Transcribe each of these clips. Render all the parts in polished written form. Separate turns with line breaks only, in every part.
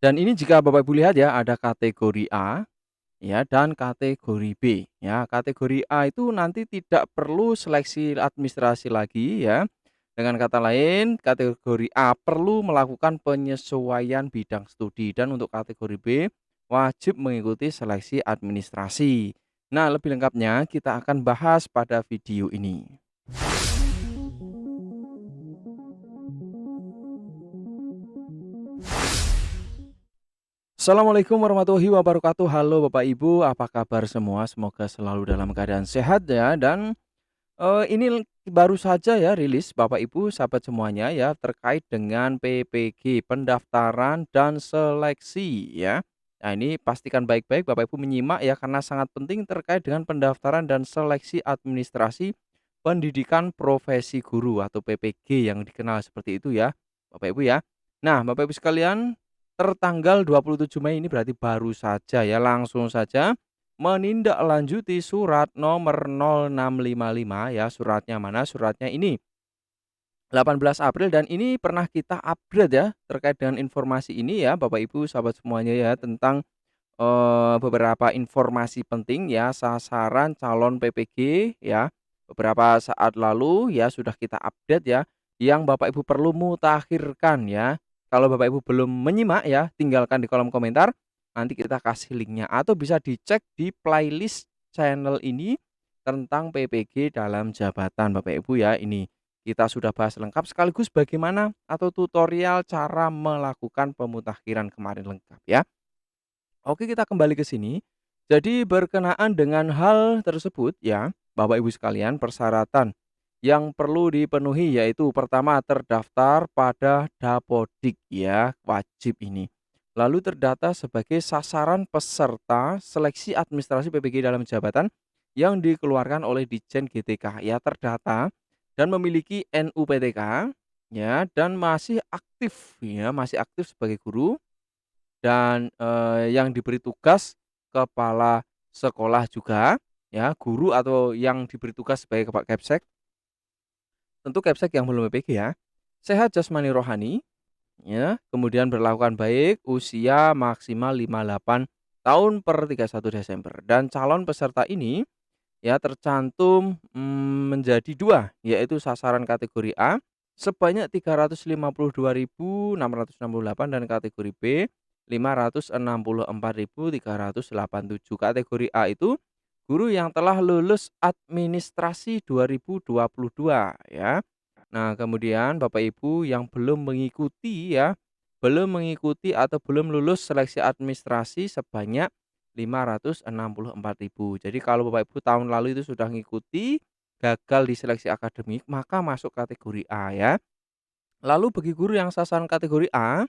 Dan ini jika Bapak Ibu lihat ya, ada kategori A ya dan kategori B ya. Kategori A itu nanti tidak perlu seleksi administrasi lagi ya. Dengan kata lain, kategori A perlu melakukan penyesuaian bidang studi dan untuk kategori B wajib mengikuti seleksi administrasi. Nah, lebih lengkapnya kita akan bahas pada video ini. Assalamualaikum warahmatullahi wabarakatuh. Halo Bapak Ibu, apa kabar semua? Semoga selalu dalam keadaan sehat ya. Dan ini baru saja ya rilis Bapak Ibu, sahabat semuanya ya, terkait dengan PPG, pendaftaran dan seleksi ya. Nah, ini pastikan baik-baik Bapak Ibu menyimak ya, karena sangat penting terkait dengan pendaftaran dan seleksi administrasi pendidikan profesi guru atau PPG yang dikenal seperti itu ya, Bapak Ibu ya. Nah, Bapak Ibu sekalian, tertanggal 27 Mei ini berarti baru saja ya, langsung saja menindaklanjuti surat nomor 0655 ya, suratnya mana? Suratnya ini 18 April dan ini pernah kita upgrade ya, terkait dengan informasi ini ya, Bapak Ibu, sahabat semuanya ya, tentang, beberapa informasi penting ya, sasaran calon PPG ya, beberapa saat lalu ya sudah kita update ya, yang Bapak Ibu perlu mutakhirkan ya. Kalau Bapak Ibu belum menyimak ya, tinggalkan di kolom komentar, nanti kita kasih linknya atau bisa dicek di playlist channel ini tentang PPG dalam jabatan Bapak Ibu ya. Ini kita sudah bahas lengkap sekaligus bagaimana atau tutorial cara melakukan pemutakhiran kemarin lengkap ya. Oke, kita kembali ke sini. Jadi berkenaan dengan hal tersebut ya, Bapak Ibu sekalian, persyaratan yang perlu dipenuhi yaitu pertama terdaftar pada Dapodik ya, wajib ini. Lalu terdata sebagai sasaran peserta seleksi administrasi PPG dalam jabatan yang dikeluarkan oleh Ditjen GTK ya, terdata dan memiliki NUPTK ya, dan masih aktif ya, masih aktif sebagai guru dan, yang diberi tugas kepala sekolah juga ya, guru atau yang diberi tugas sebagai kepala Kepsek, tentu Kepsek yang belum PPG ya, sehat jasmani rohani ya, kemudian berlakukan baik, usia maksimal 58 tahun per 31 Desember dan calon peserta ini ya tercantum, menjadi 2 yaitu sasaran kategori A sebanyak 352.668 dan kategori B 564.387. Kategori A itu guru yang telah lulus administrasi 2022 ya. Nah, kemudian Bapak Ibu yang belum mengikuti ya, belum mengikuti atau belum lulus seleksi administrasi sebanyak 564.000. Jadi kalau Bapak Ibu tahun lalu itu sudah mengikuti, gagal di seleksi akademik, maka masuk kategori A ya. Lalu bagi guru yang sasaran kategori A,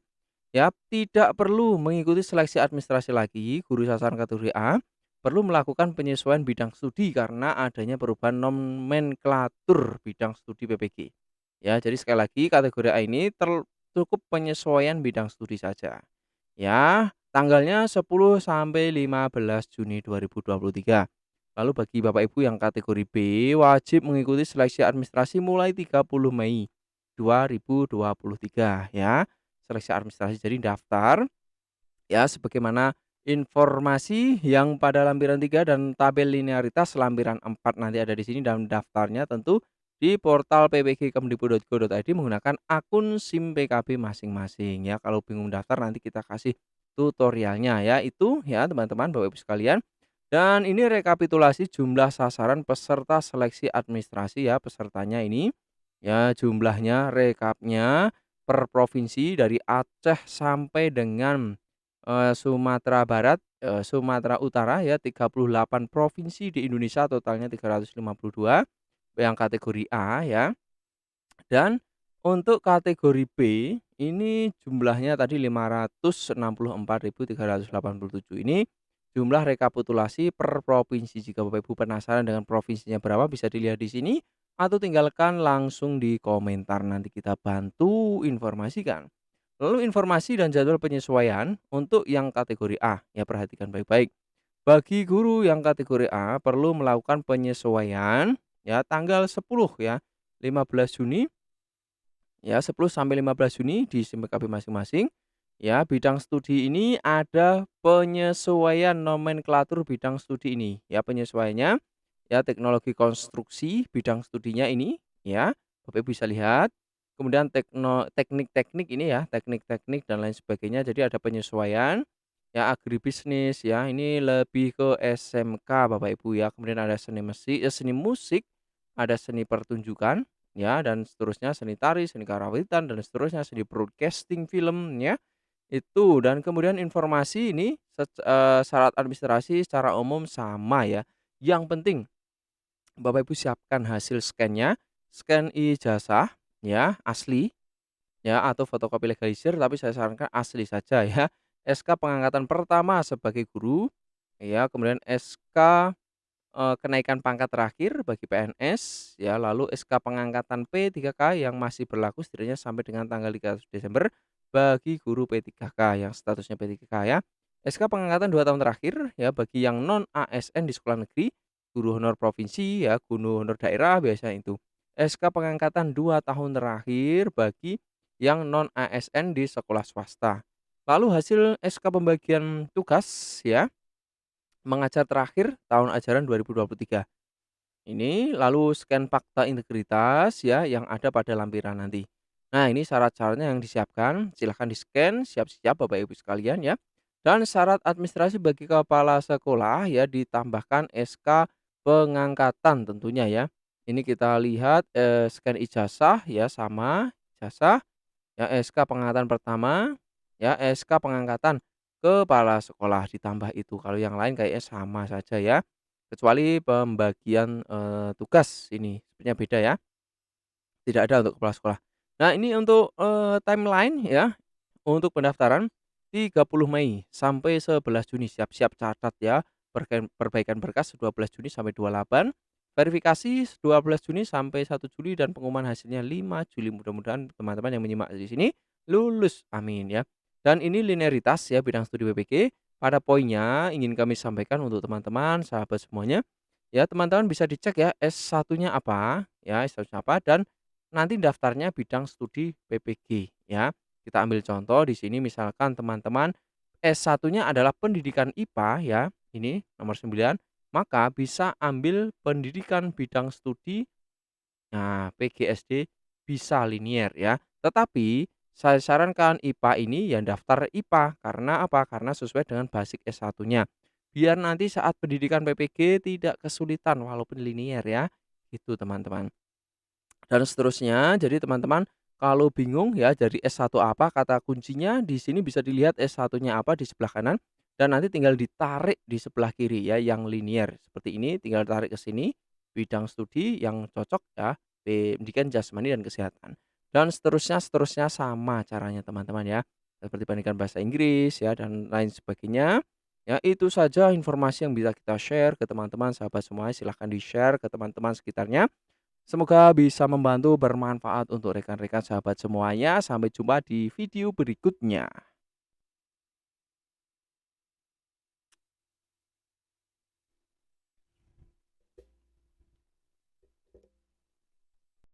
ya tidak perlu mengikuti seleksi administrasi lagi, guru sasaran kategori A perlu melakukan penyesuaian bidang studi karena adanya perubahan nomenklatur bidang studi PPG. Ya, jadi sekali lagi kategori A ini cukup penyesuaian bidang studi saja. Ya, tanggalnya 10 sampai 15 Juni 2023. Lalu bagi Bapak Ibu yang kategori B wajib mengikuti seleksi administrasi mulai 30 Mei 2023 ya. Seleksi administrasi jadi daftar ya sebagaimana informasi yang pada lampiran 3 dan tabel linearitas lampiran 4 nanti ada di sini dan daftarnya tentu di portal ppg.kemdikbud.go.id menggunakan akun SIM PKB masing-masing ya. Kalau bingung daftar nanti kita kasih tutorialnya ya. Itu ya teman-teman Bapak Ibu sekalian. Dan ini rekapitulasi jumlah sasaran peserta seleksi administrasi ya, pesertanya ini ya, jumlahnya rekapnya per provinsi dari Aceh sampai dengan Sumatera Barat, Sumatera Utara ya, 38 provinsi di Indonesia totalnya 352 yang kategori A ya. Dan untuk kategori B ini jumlahnya tadi 564.387. Ini jumlah rekapitulasi per provinsi. Jika Bapak Ibu penasaran dengan provinsinya berapa bisa dilihat di sini atau tinggalkan langsung di komentar nanti kita bantu informasikan. Lalu informasi dan jadwal penyesuaian untuk yang kategori A, ya perhatikan baik-baik. Bagi guru yang kategori A perlu melakukan penyesuaian ya tanggal 10 ya, 15 Juni ya, 10 sampai 15 Juni di SIM PKB masing-masing Ya, bidang studi ini ada penyesuaian nomenklatur bidang studi ini. Ya, penyesuaiannya ya teknologi konstruksi bidang studinya ini ya, Bapak Ibu bisa lihat. Kemudian teknik-teknik ini ya, teknik-teknik dan lain sebagainya. Jadi ada penyesuaian ya agribisnis ya, ini lebih ke SMK Bapak Ibu ya. Kemudian ada seni musik, ada seni pertunjukan ya dan seterusnya, seni tari, seni karawitan dan seterusnya, seni broadcasting film ya. Itu, dan kemudian informasi ini syarat administrasi secara umum sama ya. Yang penting Bapak Ibu siapkan hasil scan-nya, scan ijazah ya, asli ya atau fotokopi legalisir tapi saya sarankan asli saja ya. SK pengangkatan pertama sebagai guru ya, kemudian SK, kenaikan pangkat terakhir bagi PNS ya, lalu SK pengangkatan P3K yang masih berlaku setidaknya sampai dengan tanggal 31 Desember bagi guru P3K yang statusnya P3K ya. SK pengangkatan 2 tahun terakhir ya bagi yang non ASN di sekolah negeri, guru honor provinsi ya, guru honor daerah biasanya itu. SK pengangkatan 2 tahun terakhir bagi yang non ASN di sekolah swasta. Lalu hasil SK pembagian tugas ya, mengajar terakhir tahun ajaran 2023. Ini lalu scan fakta integritas ya yang ada pada lampiran nanti. Nah, ini syarat-syaratnya yang disiapkan, silahkan di-scan, siap-siap Bapak Ibu sekalian ya. Dan syarat administrasi bagi kepala sekolah ya ditambahkan SK pengangkatan tentunya ya. Ini kita lihat scan ijazah ya sama ijazah ya, SK pengangkatan pertama, ya SK pengangkatan kepala sekolah ditambah itu. Kalau yang lain kayaknya sama saja ya, kecuali pembagian, tugas ini sepertinya beda ya, tidak ada untuk kepala sekolah. Nah ini untuk, timeline ya, untuk pendaftaran 30 Mei sampai 11 Juni, siap-siap catat ya, perbaikan berkas 12 Juni sampai 28, verifikasi 12 Juni sampai 1 Juli dan pengumuman hasilnya 5 Juli. Mudah-mudahan teman-teman yang menyimak di sini lulus, amin ya. Dan ini linearitas ya bidang studi BPG, pada poinnya ingin kami sampaikan untuk teman-teman, sahabat semuanya, ya teman-teman bisa dicek ya S1-nya apa, ya S1-nya apa dan nanti daftarnya bidang studi PPG ya. Kita ambil contoh di sini misalkan teman-teman S1-nya adalah pendidikan IPA ya, ini nomor 9 maka bisa ambil pendidikan bidang studi, nah PGSD bisa linier ya. Tetapi saya sarankan IPA ini ya daftar IPA, karena apa? Karena sesuai dengan basic S1-nya. Biar nanti saat pendidikan PPG tidak kesulitan walaupun linier ya, gitu teman-teman. Dan seterusnya. Jadi teman-teman kalau bingung ya dari S1 apa, kata kuncinya di sini bisa dilihat S1-nya apa di sebelah kanan dan nanti tinggal ditarik di sebelah kiri ya yang linier. Seperti ini tinggal tarik ke sini, bidang studi yang cocok ya, pendidikan jasmani dan kesehatan. Dan seterusnya sama caranya teman-teman ya. Seperti pendidikan bahasa Inggris ya dan lain sebagainya. Ya itu saja informasi yang bisa kita share ke teman-teman sahabat semua, silahkan di-share ke teman-teman sekitarnya. Semoga bisa membantu, bermanfaat untuk rekan-rekan sahabat semuanya. Sampai jumpa di video berikutnya.